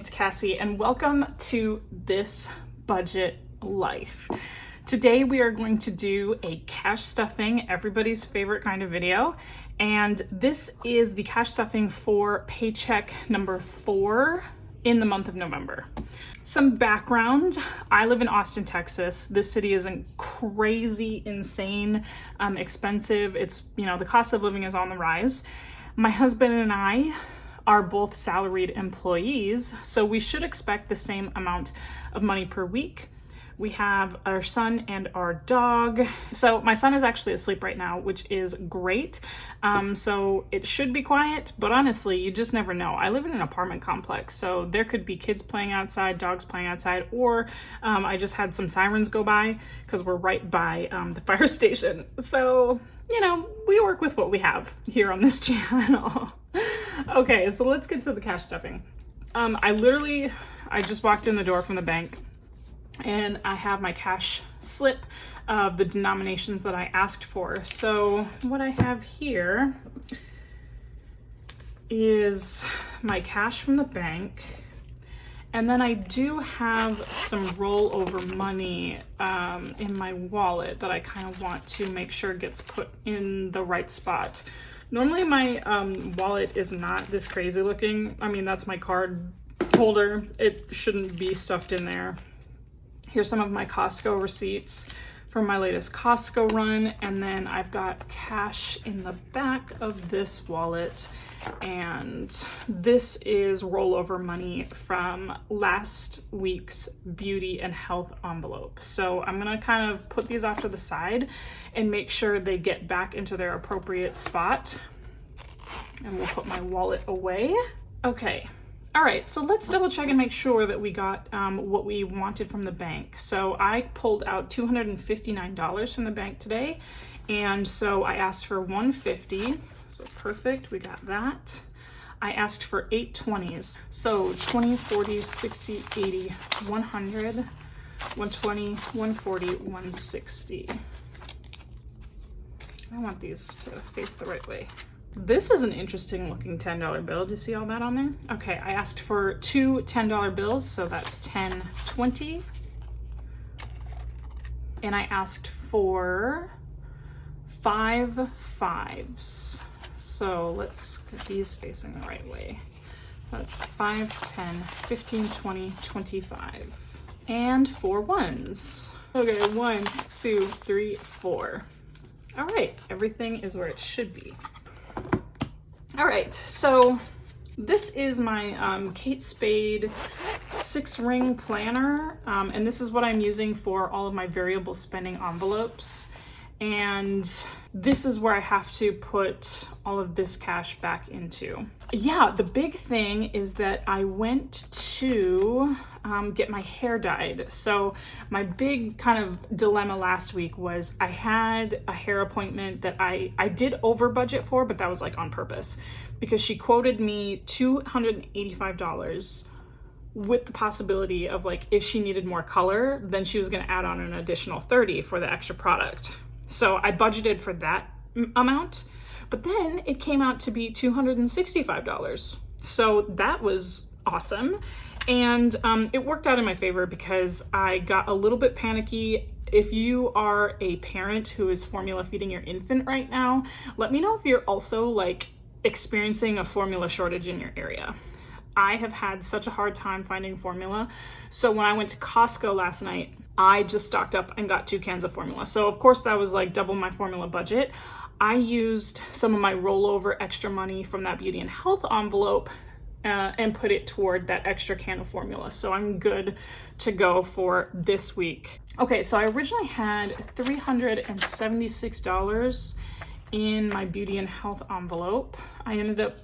it's Cassie, and welcome to This Budget Life. Today we are going to do a cash stuffing, everybody's favorite kind of video, and this is the cash stuffing for paycheck number 4 in the month of November. Some background: I live in Austin, Texas. This city isn't crazy, insane, expensive. It's, the cost of living is on the rise. My husband and I are both salaried employees, so we should expect the same amount of money per week. We have our son and our dog. So my son is actually asleep right now, which is great. So it should be quiet, but honestly, you just never know. I live in an apartment complex, so there could be kids playing outside, dogs playing outside, or I just had some sirens go by because we're right by the fire station. So, we work with what we have here on this channel. Okay, so let's get to the cash stuffing. I just walked in the door from the bank and I have my cash slip of the denominations that I asked for. So what I have here is my cash from the bank. And then I do have some rollover money in my wallet that I kind of want to make sure gets put in the right spot. Normally my wallet is not this crazy looking. I mean, that's my card holder. It shouldn't be stuffed in there. Here's some of my Costco receipts from my latest Costco run. And then I've got cash in the back of this wallet. And this is rollover money from last week's beauty and health envelope. So I'm gonna kind of put these off to the side and make sure they get back into their appropriate spot. And we'll put my wallet away. Okay. All right, so let's double check and make sure that we got what we wanted from the bank. So I pulled out $259 from the bank today. And so I asked for $150. So perfect, we got that. I asked for 8 20s. So 20, 40, 60, 80, 100, 120, 140, 160. I want these to face the right way. This is an interesting looking $10 bill. Do you see all that on there? Okay, I asked for 2 $10 bills, so that's 10, 20. And I asked for 5 5s. So let's get these facing the right way. That's 5, 10, 15, 20, 25. And 4 1s. Okay, 1, 2, 3, 4. All right, everything is where it should be. All right, so this is my Kate Spade 6-ring planner, and this is what I'm using for all of my variable spending envelopes. And this is where I have to put all of this cash back into. Yeah, the big thing is that I went to get my hair dyed. So my big kind of dilemma last week was I had a hair appointment that I did over budget for, but that was like on purpose because she quoted me $285 with the possibility of, like, if she needed more color, then she was going to add on an additional $30 for the extra product. So I budgeted for that amount, but then it came out to be $265. So that was awesome. And it worked out in my favor because I got a little bit panicky. If you are a parent who is formula feeding your infant right now, let me know if you're also like experiencing a formula shortage in your area. I have had such a hard time finding formula. So when I went to Costco last night, I just stocked up and got 2 cans of formula. So of course that was like double my formula budget. I used some of my rollover extra money from that beauty and health envelope and put it toward that extra can of formula. So I'm good to go for this week. Okay, so I originally had $376 in my beauty and health envelope. I ended up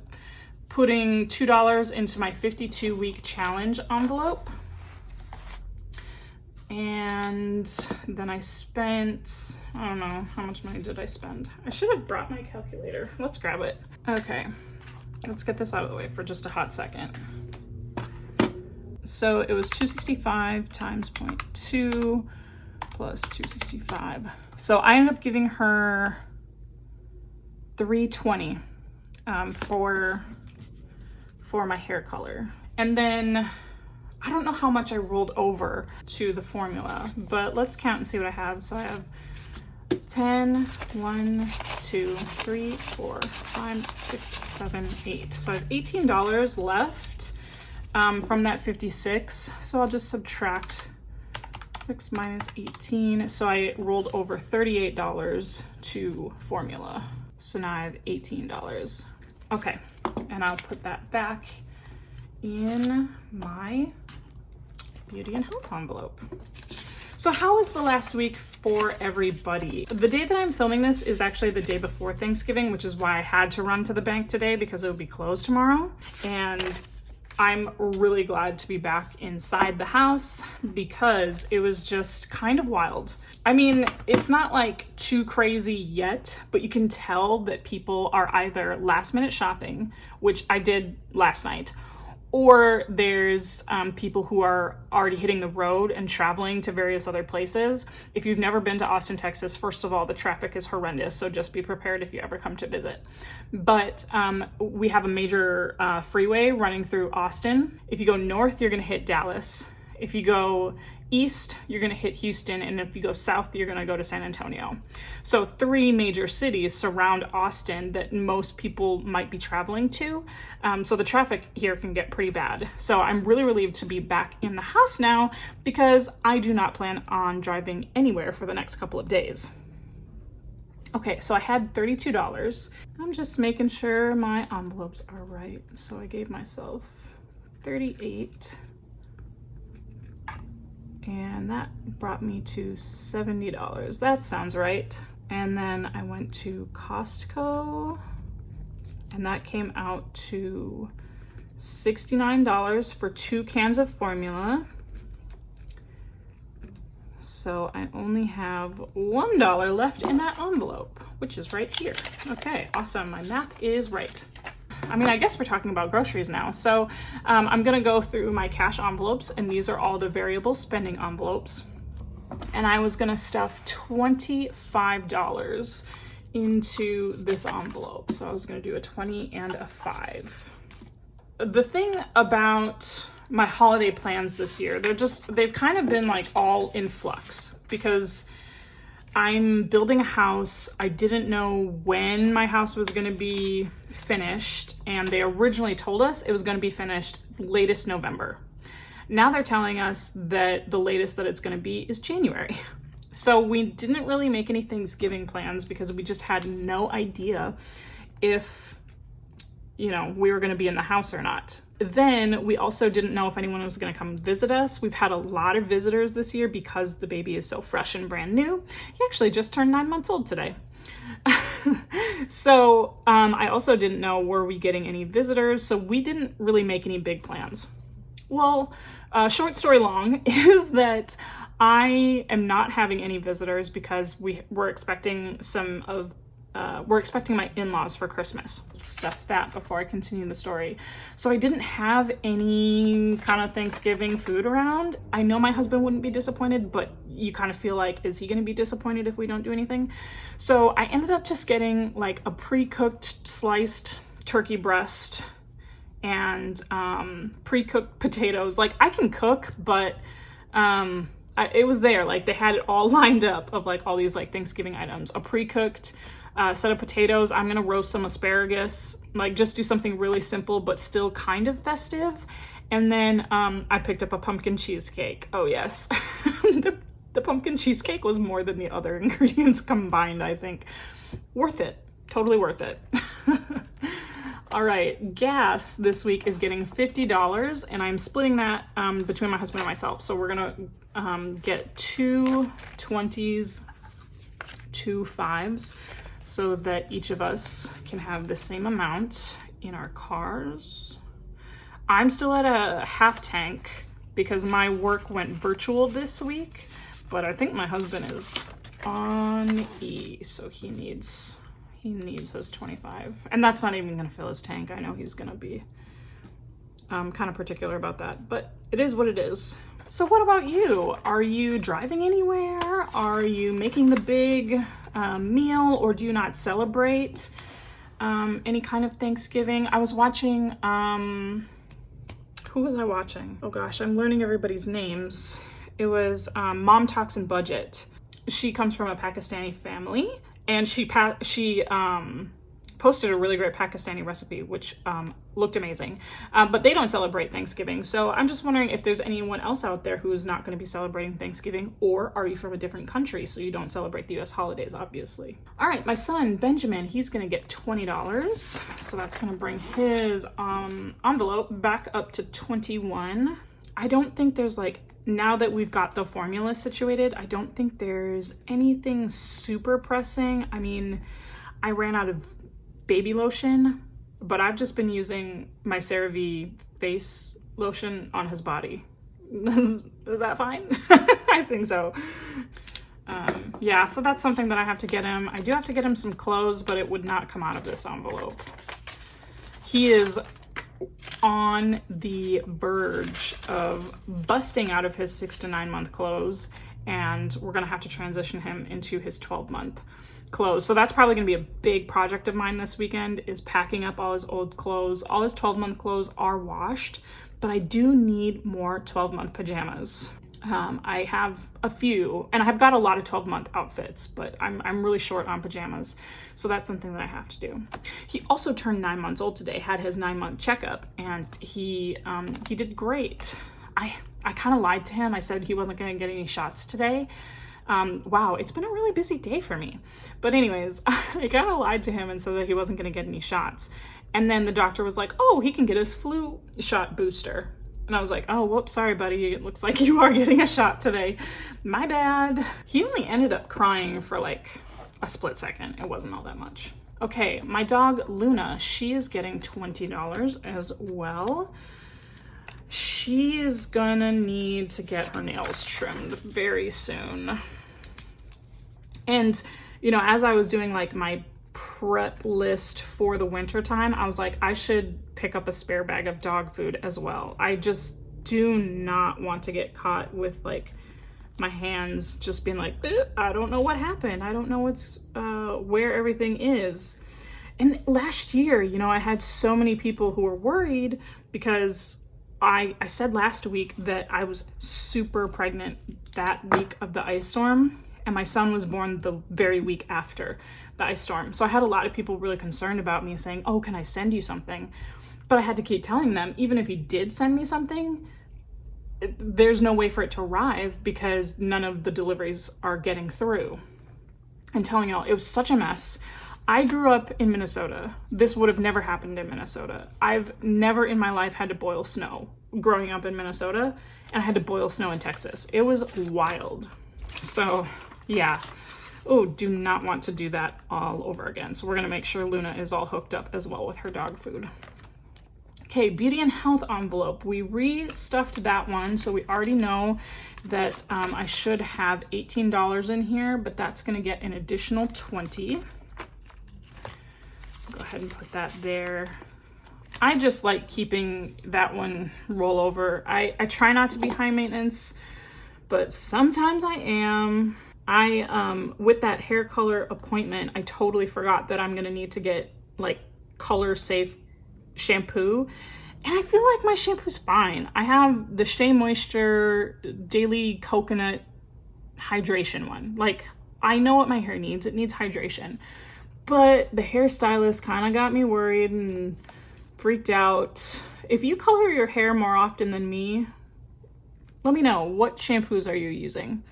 putting $2 into my 52-week challenge envelope. And then I spent, I don't know, how much money did I spend? I should have brought my calculator. Let's grab it. Okay, let's get this out of the way for just a hot second. So it was 265 times 0.2 plus 265. So I ended up giving her $320 for my hair color. And then I don't know how much I rolled over to the formula, but let's count and see what I have. So I have 10, 1, 2, 3, 4, 5, 6, 7, 8. So I have $18 left from that 56. So I'll just subtract 6 minus 18. So I rolled over $38 to formula. So now I have $18. Okay, and I'll put that back in my beauty and health envelope. So how was the last week for everybody? The day that I'm filming this is actually the day before Thanksgiving, which is why I had to run to the bank today because it would be closed tomorrow. And I'm really glad to be back inside the house because it was just kind of wild. I mean, it's not like too crazy yet, but you can tell that people are either last minute shopping, which I did last night, or there's people who are already hitting the road and traveling to various other places. If you've never been to Austin, Texas, first of all, the traffic is horrendous, so just be prepared if you ever come to visit. But we have a major freeway running through Austin. If you go north, you're gonna hit Dallas. If you go east, you're gonna hit Houston, and if you go south, you're gonna go to San Antonio. So 3 major cities surround Austin that most people might be traveling to. So the traffic here can get pretty bad. So I'm really relieved to be back in the house now because I do not plan on driving anywhere for the next couple of days. Okay, so I had $32. I'm just making sure my envelopes are right. So I gave myself 38. And that brought me to $70. That sounds right. And then I went to Costco and that came out to $69 for 2 cans of formula. So I only have $1 left in that envelope, which is right here. Okay, awesome. My math is right. I mean, I guess we're talking about groceries now. So I'm gonna go through my cash envelopes, and these are all the variable spending envelopes. And I was gonna stuff $25 into this envelope. So I was gonna do a 20 and a 5. The thing about my holiday plans this year, they've kind of been like all in flux because I'm building a house. I didn't know when my house was going to be finished, and they originally told us it was going to be finished latest November. Now they're telling us that the latest that it's going to be is January. So we didn't really make any Thanksgiving plans because we just had no idea if, you know, we were going to be in the house or not. Then we also didn't know if anyone was going to come visit us. We've had a lot of visitors this year because the baby is so fresh and brand new. He actually just turned 9 months old today. So I also didn't know, were we getting any visitors? So we didn't really make any big plans. Well, short story long is that I am not having any visitors because we're expecting we're expecting my in-laws for Christmas. Let's stuff that before I continue the story. So I didn't have any kind of Thanksgiving food around. I know my husband wouldn't be disappointed, but you kind of feel like, is he going to be disappointed if we don't do anything? So I ended up just getting like a pre-cooked sliced turkey breast and pre-cooked potatoes. Like, I can cook, but it was there. Like, they had it all lined up of like all these like Thanksgiving items. A pre-cooked set of potatoes. I'm gonna roast some asparagus, like just do something really simple but still kind of festive. And then I picked up a pumpkin cheesecake. Oh yes. The pumpkin cheesecake was more than the other ingredients combined, I think. Worth it. Totally worth it. All right, gas this week is getting $50, and I'm splitting that between my husband and myself. So we're gonna get 2 20s, 2 5s, so that each of us can have the same amount in our cars. I'm still at a half tank because my work went virtual this week, but I think my husband is on E, so he needs his 25. And that's not even gonna fill his tank. I know he's gonna be kind of particular about that, but it is what it is. So what about you? Are you driving anywhere? Are you making the big meal, or do you not celebrate any kind of Thanksgiving? I was watching, who who was I watching? Oh gosh, I'm learning everybody's names. It was Mom Talks and Budget. She comes from a Pakistani family, and she posted a really great Pakistani recipe, which looked amazing. But they don't celebrate Thanksgiving. So I'm just wondering if there's anyone else out there who's not going to be celebrating Thanksgiving, or are you from a different country so you don't celebrate the US holidays, obviously. All right, my son, Benjamin, he's going to get $20. So that's going to bring his envelope back up to 21. I don't think there's like, now that we've got the formula situated, I don't think there's anything super pressing. I mean, I ran out of baby lotion, but I've just been using my CeraVe face lotion on his body. Is that fine? I think so. Yeah, so that's something that I have to get him. I do have to get him some clothes, but it would not come out of this envelope. He is on the verge of busting out of his 6 to 9 month clothes, and we're gonna have to transition him into his 12-month clothes. So that's probably gonna be a big project of mine this weekend, is packing up all his old clothes. All his 12-month clothes are washed, but I do need more 12-month pajamas. I have a few, and I've got a lot of 12-month outfits, but I'm really short on pajamas. So that's something that I have to do. He also turned 9 months old today, had his 9-month checkup, and he did great. I kind of lied to him. I said he wasn't going to get any shots today. Wow, it's been a really busy day for me. But anyways, I kind of lied to him and said that he wasn't going to get any shots. And then the doctor was like, oh, he can get his flu shot booster. And I was like, oh, whoops, sorry, buddy. It looks like you are getting a shot today. My bad. He only ended up crying for like a split second. It wasn't all that much. Okay, my dog Luna, she is getting $20 as well. She is gonna need to get her nails trimmed very soon. And, you know, as I was doing like my prep list for the winter time, I was like, I should pick up a spare bag of dog food as well. I just do not want to get caught with like my hands just being like, I don't know what happened. I don't know where everything is. And last year, you know, I had so many people who were worried because I said last week that I was super pregnant that week of the ice storm, and my son was born the very week after the ice storm. So I had a lot of people really concerned about me, saying, oh, can I send you something? But I had to keep telling them, even if you did send me something, there's no way for it to arrive because none of the deliveries are getting through. And telling y'all, it was such a mess. I grew up in Minnesota. This would have never happened in Minnesota. I've never in my life had to boil snow growing up in Minnesota, and I had to boil snow in Texas. It was wild. So yeah. Oh, do not want to do that all over again. So we're gonna make sure Luna is all hooked up as well with her dog food. Okay, beauty and health envelope. We restuffed that one, so we already know that I should have $18 in here, but that's gonna get an additional 20. Go ahead and put that there. I just like keeping that one roll over. I try not to be high maintenance, but sometimes I am. With that hair color appointment, I totally forgot that I'm gonna need to get like color safe shampoo. And I feel like my shampoo's fine. I have the Shea Moisture Daily Coconut Hydration one. Like, I know what my hair needs. It needs hydration. But the hairstylist kind of got me worried and freaked out. If you color your hair more often than me, let me know. What shampoos are you using?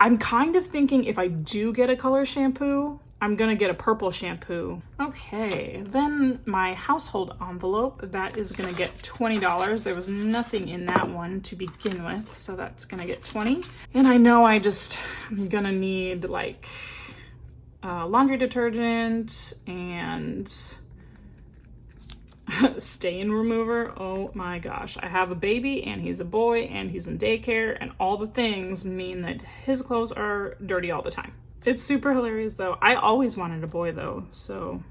I'm kind of thinking if I do get a color shampoo, I'm gonna get a purple shampoo. Okay, then my household envelope, that is gonna get $20. There was nothing in that one to begin with, so that's gonna get 20. And I know I'm gonna need like laundry detergent and stain remover. Oh my gosh, I have a baby and he's a boy and he's in daycare, and all the things mean that his clothes are dirty all the time. It's super hilarious though. I always wanted a boy though, so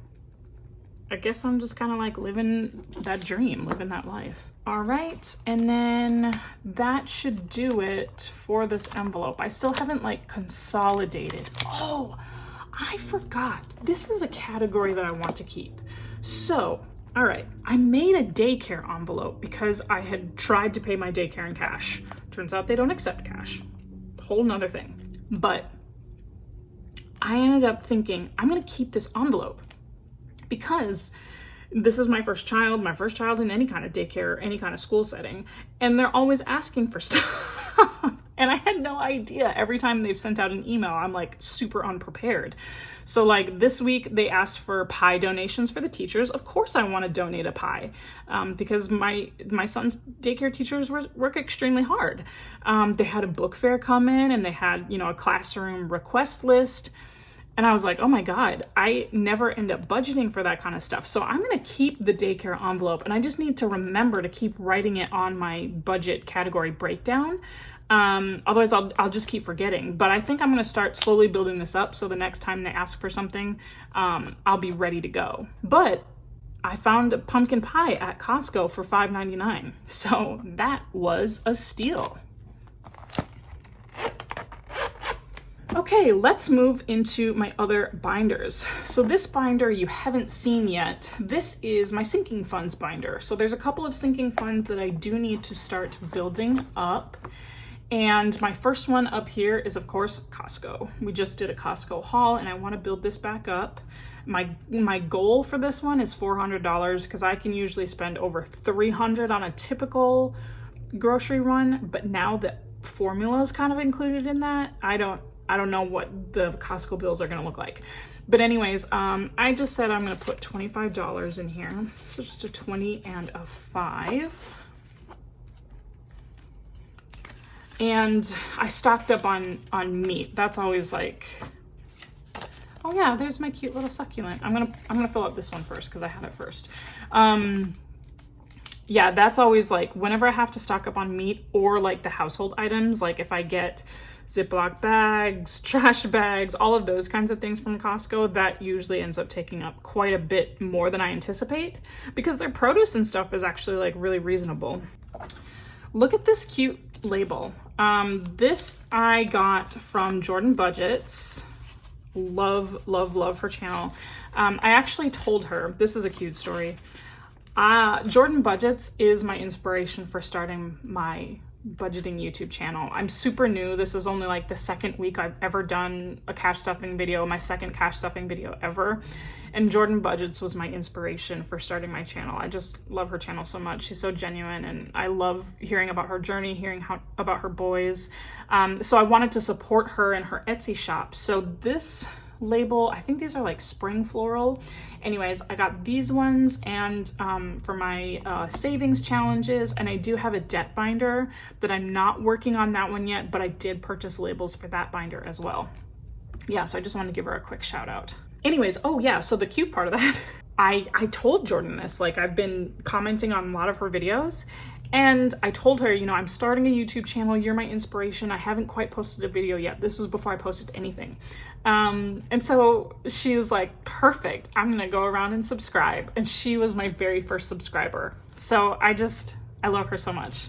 I guess I'm just kind of like living that dream, living that life. All right, and then that should do it for this envelope. I still haven't like consolidated. Oh, I forgot. This is a category that I want to keep. So All right, I made a daycare envelope because I had tried to pay my daycare in cash. Turns out they don't accept cash. Whole nother thing. But I ended up thinking, I'm gonna keep this envelope because this is my first child in any kind of daycare, any kind of school setting, and they're always asking for stuff. And I had no idea. Every time they've sent out an email, I'm like super unprepared. So like this week they asked for pie donations for the teachers. Of course I want to donate a pie because my son's daycare teachers work extremely hard. They had a book fair come in and they had, you know, a classroom request list. And I was like, oh my God, I never end up budgeting for that kind of stuff. So I'm going to keep the daycare envelope, and I just need to remember to keep writing it on my budget category breakdown. Otherwise I'll just keep forgetting. But I think I'm going to start slowly building this up so the next time they ask for something, I'll be ready to go. But I found a pumpkin pie at Costco for $5.99. So that was a steal. Okay, let's move into my other binders. So this binder you haven't seen yet. This is my sinking funds binder. So there's a couple of sinking funds that I do need to start building up. And my first one up here is, of course, Costco. We just did a Costco haul and I want to build this back up. My goal for this one is $400 because I can usually spend over $300 on a typical grocery run, but now that formula is kind of included in that, I don't know what the Costco bills are going to look like. But anyways, I just said I'm going to put $25 in here. So just a 20 and a 5. And I stocked up on meat. That's always like, oh yeah, there's my cute little succulent. I'm gonna fill up this one first because I had it first. Yeah, that's always like whenever I have to stock up on meat or like the household items, like if I get Ziploc bags, trash bags, all of those kinds of things from Costco, that usually ends up taking up quite a bit more than I anticipate because their produce and stuff is actually like really reasonable. Look at this cute label. This I got from Jordan Budgets. Love, love, love her channel. I actually told her, this is a cute story. Jordan Budgets is my inspiration for starting my budgeting YouTube channel. I'm super new. This is only like the second week I've ever done a cash stuffing video, my second cash stuffing video ever. And Jordan Budgets was my inspiration for starting my channel. I just love her channel so much. She's so genuine and I love hearing about her journey, hearing about her boys. So I wanted to support her in her Etsy shop. So this label, I think these are like spring floral. Anyways, I got these ones and for my savings challenges, and I do have a debt binder, but I'm not working on that one yet, but I did purchase labels for that binder as well. Yeah, so I just wanted to give her a quick shout out. Anyways, oh yeah, so the cute part of that, I told Jordan this, like I've been commenting on a lot of her videos, and I told her, you know, I'm starting a YouTube channel, you're my inspiration, I haven't quite posted a video yet. This was before I posted anything. And so she was like, perfect, I'm gonna go around and subscribe. And she was my very first subscriber. So I love her so much.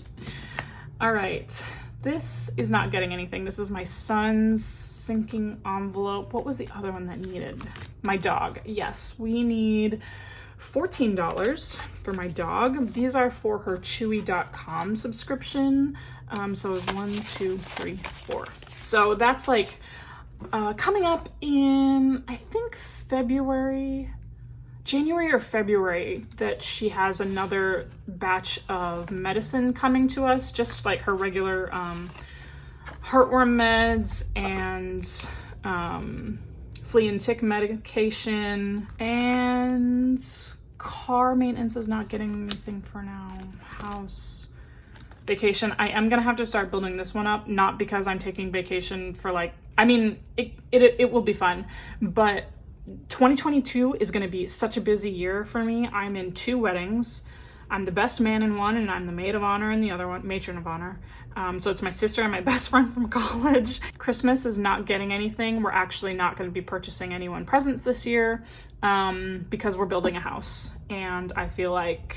All right, this is not getting anything. This is my son's sinking envelope. What was the other one that needed? My dog. Yes, we need $14 for my dog. These are for her chewy.com subscription. So it's 1, 2, 3, 4. So that's like coming up in, I think January or February, that she has another batch of medicine coming to us, just like her regular heartworm meds and flea and tick medication, and car maintenance is not getting anything for now. House, vacation. I am gonna have to start building this one up, not because I'm taking vacation for like, I mean, it will be fun, but 2022 is going to be such a busy year for me. I'm in 2 weddings. I'm the best man in one, and I'm the maid of honor in the other one, matron of honor. So it's my sister and my best friend from college. Christmas is not getting anything. We're actually not going to be purchasing anyone presents this year because we're building a house. And I feel like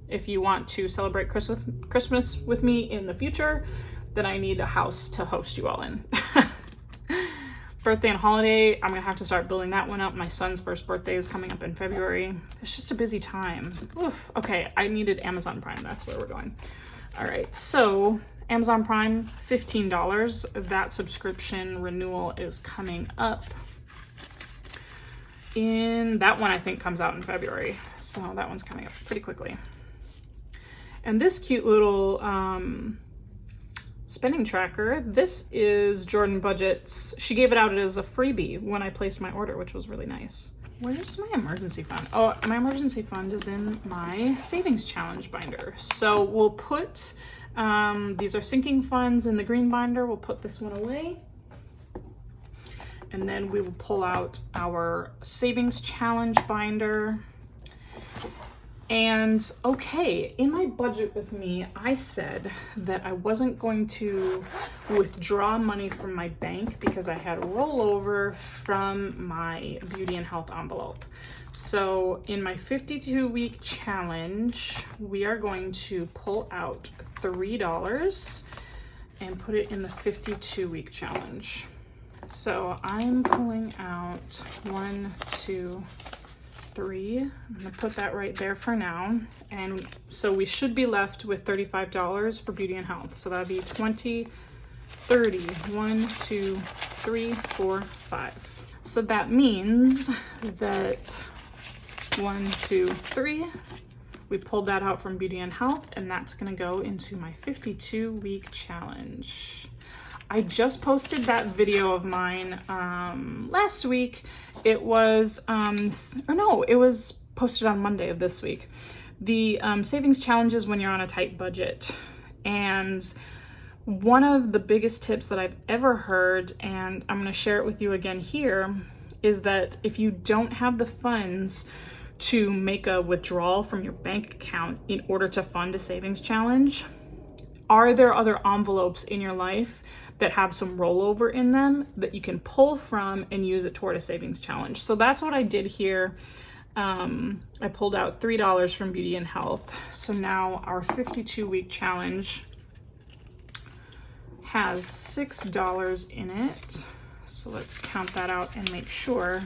if you want to celebrate Christmas with me in the future, then I need a house to host you all in. birthday and holiday, I'm gonna have to start building that one up. My son's first birthday is coming up in February. It's just a busy time. Oof. Okay, I needed Amazon Prime. That's where we're going. All right, so Amazon Prime, $15. That subscription renewal is coming up. That one I think comes out in February. So that one's coming up pretty quickly. And this cute little spending tracker, this is Jordan Budget's. She gave it out as a freebie when I placed my order, which was really nice. Where's my emergency fund? Oh, my emergency fund is in my savings challenge binder. So we'll put, these are sinking funds in the green binder. We'll put this one away. And then we will pull out our savings challenge binder. And okay, in my budget with me, I said that I wasn't going to withdraw money from my bank because I had a rollover from my beauty and health envelope. So in my 52-week challenge, we are going to pull out $3 and put it in the 52-week challenge. So I'm pulling out 1, 2, 3. I'm gonna put that right there for now. And so we should be left with $35 for beauty and health. So that'd be 20, 30, 1, 2, 3, 4, 5. So that means that 1, 2, 3, we pulled that out from beauty and health, and that's gonna go into my 52-week challenge. I just posted that video of mine last week. It was, it was posted on Monday of this week. The savings challenges when you're on a tight budget. And one of the biggest tips that I've ever heard, and I'm gonna share it with you again here, is that if you don't have the funds to make a withdrawal from your bank account in order to fund a savings challenge, are there other envelopes in your life that have some rollover in them that you can pull from and use it toward a savings challenge? So that's what I did here. I pulled out $3 from beauty and health. So now our 52-week challenge has $6 in it. So let's count that out and make sure.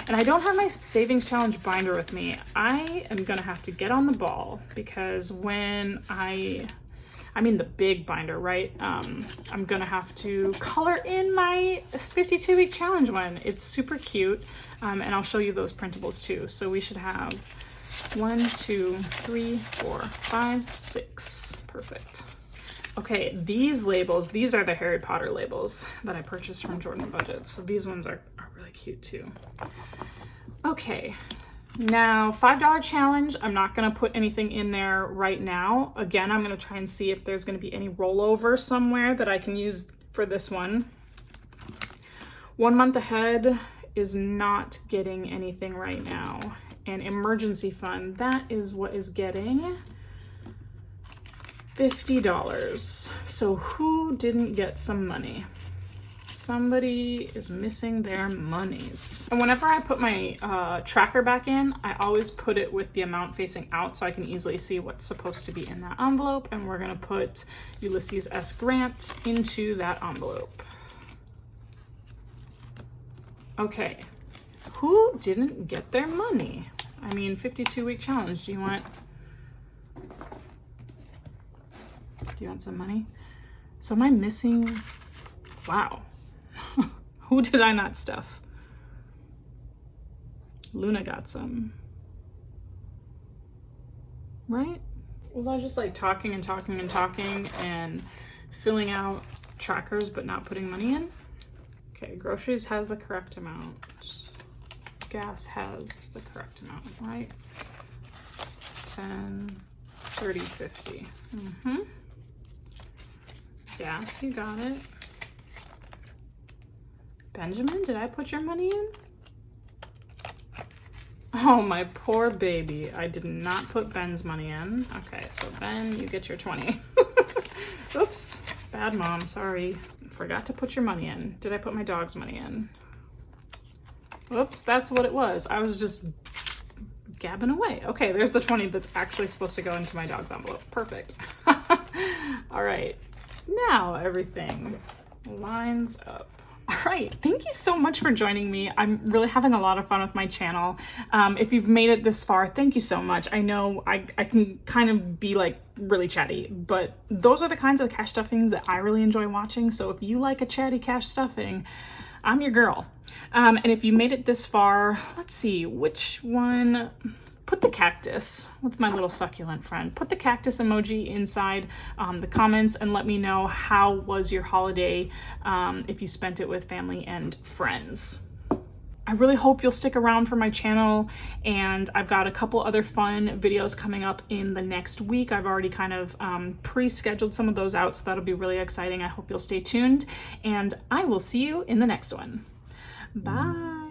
And I don't have my savings challenge binder with me. I am gonna have to get on the ball because when I mean the big binder, right? I'm gonna have to color in my 52-week challenge one. It's super cute, and I'll show you those printables too. So we should have 1, 2, 3, 4, 5, 6. Perfect. Okay, these labels, these are the Harry Potter labels that I purchased from Jordan Budget. So these ones are really cute too. Okay. Now, $5 challenge, I'm not gonna put anything in there right now. Again, I'm gonna try and see if there's gonna be any rollover somewhere that I can use for this one. 1 month ahead is not getting anything right now. And emergency fund, that is what is getting $50. So who didn't get some money? Somebody is missing their monies. And whenever I put my tracker back in, I always put it with the amount facing out so I can easily see what's supposed to be in that envelope. And we're gonna put Ulysses S. Grant into that envelope. Okay, who didn't get their money? I mean, 52-week challenge, do you want some money? So am I missing, wow. Who did I not stuff? Luna got some. Right? Was I just like talking and talking and talking and filling out trackers but not putting money in? Okay, groceries has the correct amount. Gas has the correct amount, right? 10, 30, 50. Gas, you got it. Benjamin, did I put your money in? Oh, my poor baby. I did not put Ben's money in. Okay, so Ben, you get your 20. Oops, bad mom, sorry. Forgot to put your money in. Did I put my dog's money in? Oops, that's what it was. I was just gabbing away. Okay, there's the 20 that's actually supposed to go into my dog's envelope. Perfect. All right, now everything lines up. All right, thank you so much for joining me. I'm really having a lot of fun with my channel. If you've made it this far, thank you so much. I know I can kind of be like really chatty, but those are the kinds of cash stuffings that I really enjoy watching. So if you like a chatty cash stuffing, I'm your girl. And if you made it this far, let's see, which one? Put the cactus with my little succulent friend. Put the cactus emoji inside the comments and let me know how was your holiday if you spent it with family and friends. I really hope you'll stick around for my channel, and I've got a couple other fun videos coming up in the next week. I've already kind of pre-scheduled some of those out, so that'll be really exciting. I hope you'll stay tuned, and I will see you in the next one. Bye.